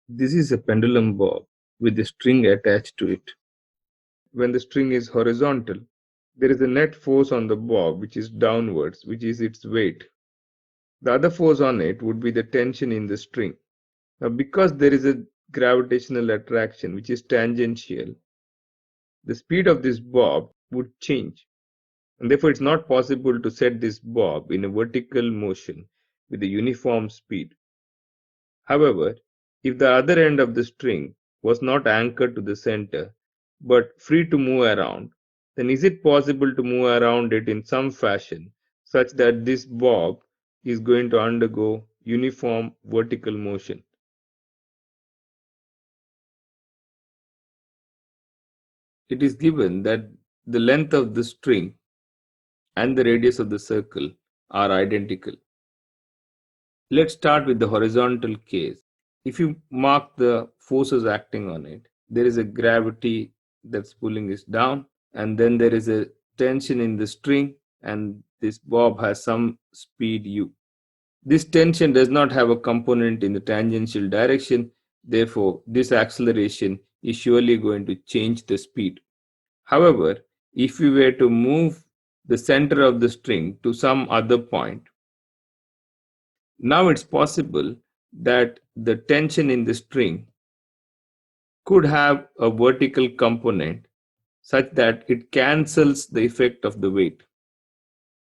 This is a pendulum bob with a string attached to it. When the string is horizontal, there is a net force on the bob which is downwards, which is its weight. The other force on it would be the tension in the string. Now, because there is a gravitational attraction which is tangential, the speed of this bob would change. And therefore, it's not possible to set this bob in a vertical motion with a uniform speed. However, if the other end of the string was not anchored to the center but free to move around, then is it possible to move around it in some fashion such that this bob is going to undergo uniform vertical motion? It is given that the length of the string and the radius of the circle are identical. Let's start with the horizontal case. If you mark the forces acting on it, there is a gravity that's pulling it down, and then there is a tension in the string, and this bob has some speed u. This tension does not have a component in the tangential direction, therefore, this acceleration is surely going to change the speed. However, if we were to move the center of the string to some other point, now it's possible that the tension in the string could have a vertical component such that it cancels the effect of the weight.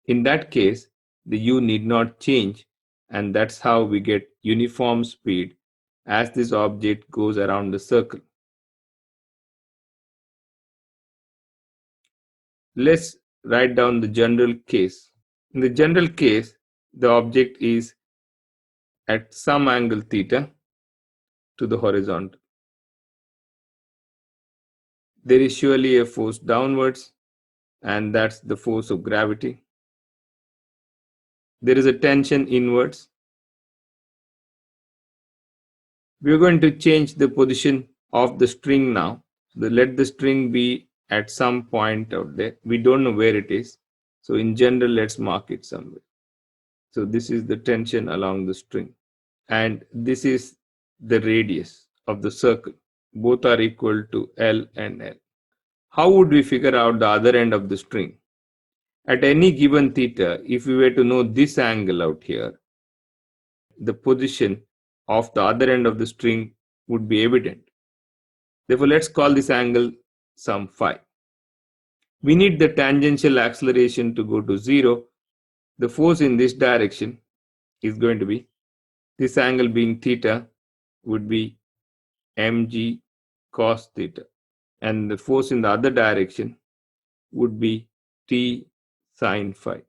In that case, the u need not change, and that's how we get uniform speed as this object goes around the circle. Let's write down the general case. In the general case, the object is at some angle theta to the horizontal. There is surely a force downwards, and that's the force of gravity. There is a tension inwards. We are going to change the position of the string now. So let the string be at some point out there. We don't know where it is. So in general, let's mark it somewhere. So this is the tension along the string. And this is the radius of the circle. Both are equal to L and L. How would we figure out the other end of the string? At any given theta, if we were to know this angle out here, the position of the other end of the string would be evident. Therefore, let's call this angle some phi. We need the tangential acceleration to go to 0. The force in this direction is going to be, this angle being theta, would be mg cos theta. And the force in the other direction would be t sine phi.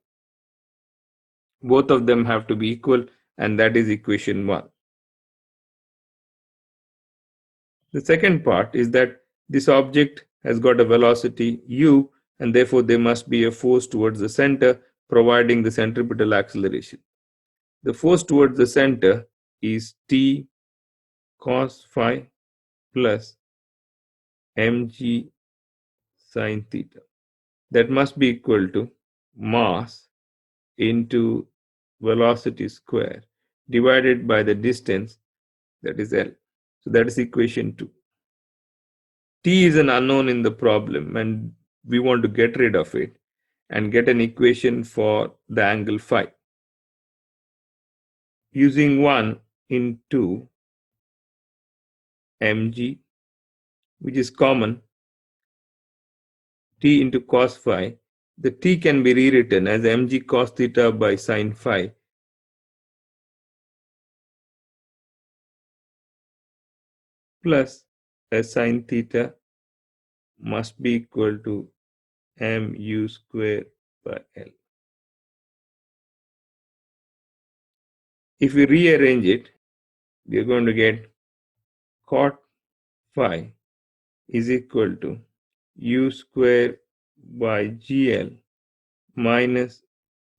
Both of them have to be equal, and that is equation 1. The second part is that this object has got a velocity u, and therefore there must be a force towards the center providing the centripetal acceleration. The force towards the center is t cos phi plus mg sine theta. That must be equal to mass into velocity square divided by the distance, that is L. So that is equation 2. T is an unknown in the problem, and we want to get rid of it and get an equation for the angle phi. Using 1 into mg, which is common, t into cos phi, the t can be rewritten as mg cos theta by sine phi plus a sine theta must be equal to mu square by L. If we rearrange it, we are going to get cot phi is equal to u square by gl minus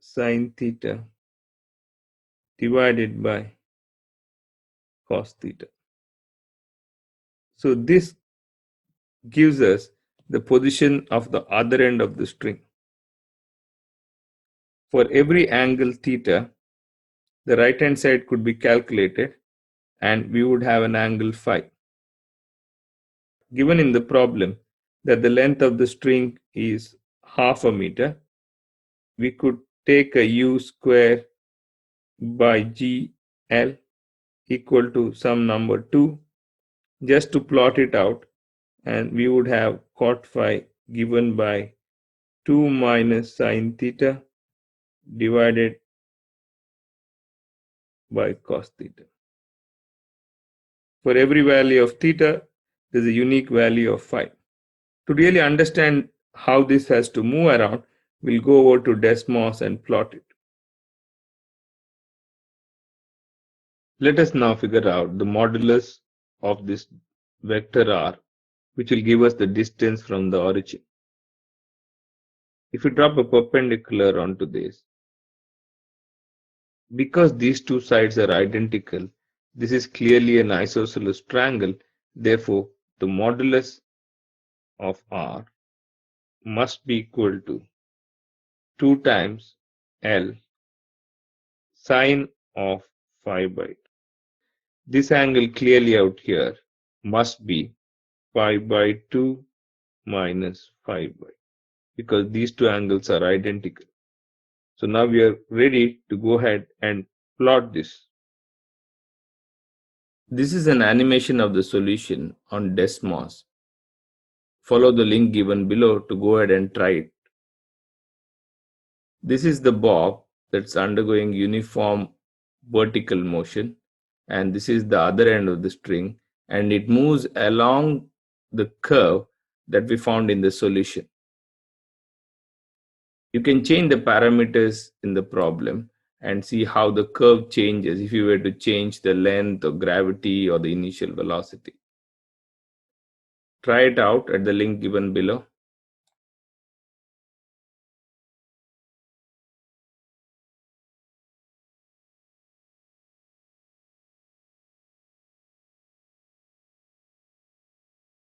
sine theta divided by cos theta. So this gives us the position of the other end of the string. For every angle theta, the right hand side could be calculated, and we would have an angle phi. Given in the problem that the length of the string is half a meter, we could take a u square by gl equal to some number 2 just to plot it out, and we would have cot phi given by 2 minus sine theta divided by cos theta. For every value of theta, there is a unique value of phi. To really understand how this has to move around, we'll go over to Desmos and plot it. Let us now figure out the modulus of this vector r, which will give us the distance from the origin. If we drop a perpendicular onto this, because these two sides are identical, this is clearly an isosceles triangle. Therefore, the modulus of r must be equal to 2 times L sine of phi by 2. This angle clearly out here must be phi by 2 minus phi by 2, because these two angles are identical. So now we are ready to go ahead and plot this. This is an animation of the solution on Desmos. Follow the link given below to go ahead and try it. This is the bob that's undergoing uniform vertical motion, and this is the other end of the string, and it moves along the curve that we found in the solution. You can change the parameters in the problem and see how the curve changes if you were to change the length or gravity or the initial velocity. Try it out at the link given below.